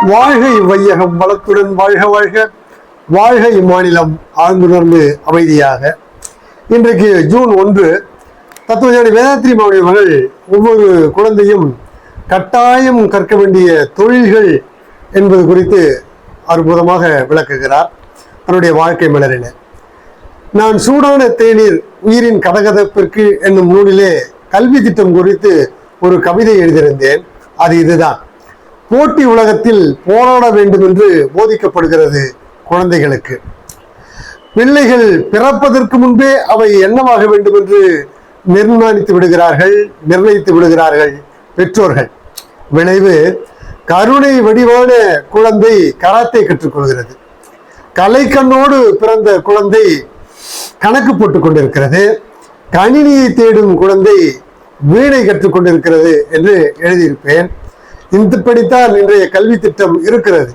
வாழ்க இவ்வையகம் வளத்துடன் வாழ்க வாழ்க. வாழ்க இம்மாநிலம் ஆழ்ந்துணர்ந்து அமைதியாக. இன்றைக்கு ஜூன் 1 தத்துவஞானி வேதாத்ரி மாமணி அவர்கள் ஒவ்வொரு குழந்தையும் கட்டாயம் கற்க வேண்டிய தொழில்கள் என்பது குறித்து அற்புதமாக விளக்குகிறார் தன்னுடைய வாழ்க்கை மலரில். நான் சூடான தேநீர் உயிரின் கதகதப்பிற்கு என்னும் நூலிலே கல்வி திட்டம் குறித்து ஒரு கவிதை எழுதியிருந்தேன். அது இதுதான்: போட்டி உலகத்தில் போராட வேண்டும் என்று போதிக்கப்படுகிறது குழந்தைகளுக்கு. பிள்ளைகள் பிறப்பதற்கு முன்பே அவை என்னவாக வேண்டும் என்று நிர்ணயித்து விடுகிறார்கள் பெற்றோர்கள். விளைவு, கருணை வடிவான குழந்தை கராத்தே கற்றுக்கொள்கிறது. கலைக்கண்ணோடு பிறந்த குழந்தை கணக்கு போட்டுக் கொண்டிருக்கிறது. கணினியை தேடும் குழந்தை வீணை கற்றுக்கொண்டிருக்கிறது என்று எழுதியிருப்பேன். இந்தப்படித்தான் இன்றைய கல்வி திட்டம் இருக்கிறது.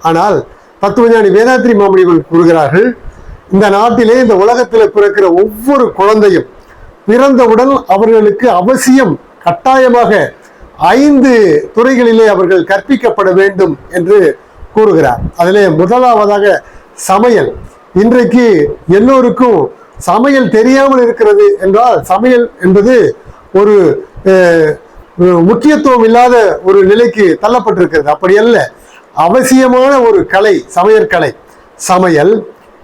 ஆனால் தத்துவஞானி வேதாத்ரி மாமணிகள் கூறுகிறார்கள், இந்த நாட்டிலே, இந்த உலகத்தில் பிறக்கிற ஒவ்வொரு குழந்தையும் பிறந்தவுடன் அவர்களுக்கு அவசியம் கட்டாயமாக 5 துறைகளிலே அவர்கள் கற்பிக்கப்பட வேண்டும் என்று கூறுகிறார். அதிலே முதலாவதாக சமையல். இன்றைக்கு எல்லோருக்கும் சமையல் தெரியாமல் இருக்கிறது என்றால் சமையல் என்பது ஒரு முக்கியத்துவம் இல்லாத ஒரு நிலைக்கு தள்ளப்பட்டிருக்கிறது. அப்படி அல்ல, அவசியமான ஒரு கலை சமையற்கலை. சமையல்,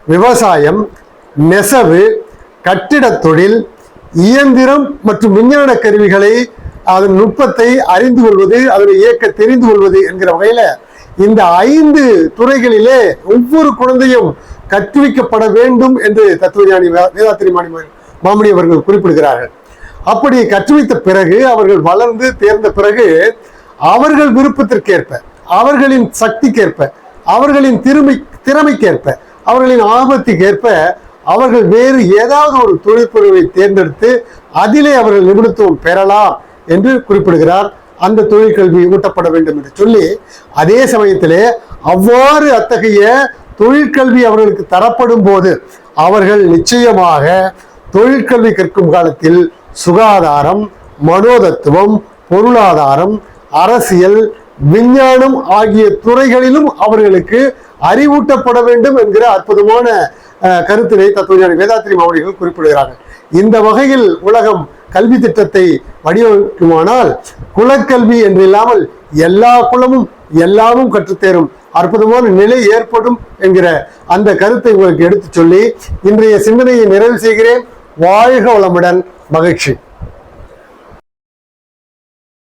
விவசாயம், நெசவு, கட்டிடத் தொழில், இயந்திரம் மற்றும் விஞ்ஞான கருவிகளை, அதன் நுட்பத்தை அறிந்து கொள்வது, அதனை இயக்க தெரிந்து கொள்வது என்கிற வகையில இந்த 5 துறைகளிலே ஒவ்வொரு குழந்தையும் கற்பிக்கப்பட வேண்டும் என்று தத்துவஞானி வேதாத்ரி மாமணி அவர்கள் குறிப்பிடுகிறார்கள். அப்படி கற்றுவித்த பிறகு அவர்கள் வளர்ந்து தேர்ந்த பிறகு அவர்கள் விருப்பத்திற்கேற்ப, அவர்களின் சக்திக்கேற்ப, அவர்களின் திறமைக்கேற்ப, அவர்களின் ஆபத்துக்கேற்ப அவர்கள் வேறு ஏதாவது ஒரு தொழிற்பொருளை தேர்ந்தெடுத்து அதிலே அவர்கள் நிபுணத்துவம் பெறலாம் என்று குறிப்பிடுகிறார். அந்த தொழிற்கல்வி ஊட்டப்பட வேண்டும் என்று சொல்லி, அதே சமயத்திலே அவ்வாறு அத்தகைய தொழிற்கல்வி அவர்களுக்கு தரப்படும் போது அவர்கள் நிச்சயமாக தொழிற்கல்வி கற்கும் காலத்தில் சுகாதாரம், மனோதத்துவம், பொருளாதாரம், அரசியல், விஞ்ஞானம் ஆகிய துறைகளிலும் அவர்களுக்கு அறிவூட்டப்பட வேண்டும் என்கிற அற்புதமான கருத்தினை தத்துவஞானி வேதாத்ரி மாமணிகள் குறிப்பிடுகிறார்கள். இந்த வகையில் உலகம் கல்வி திட்டத்தை வடிவமைக்குமானால் குலக்கல்வி என்று இல்லாமல் எல்லா குலமும் எல்லாமும் கற்றுத்தேரும் அற்புதமான நிலை ஏற்படும் என்கிற அந்த கருத்தை உங்களுக்கு எடுத்து சொல்லி இன்றைய சிந்தனையை நிறைவு செய்கிறேன். வாழ்க வளமுடன். மகிழ்ச்சி.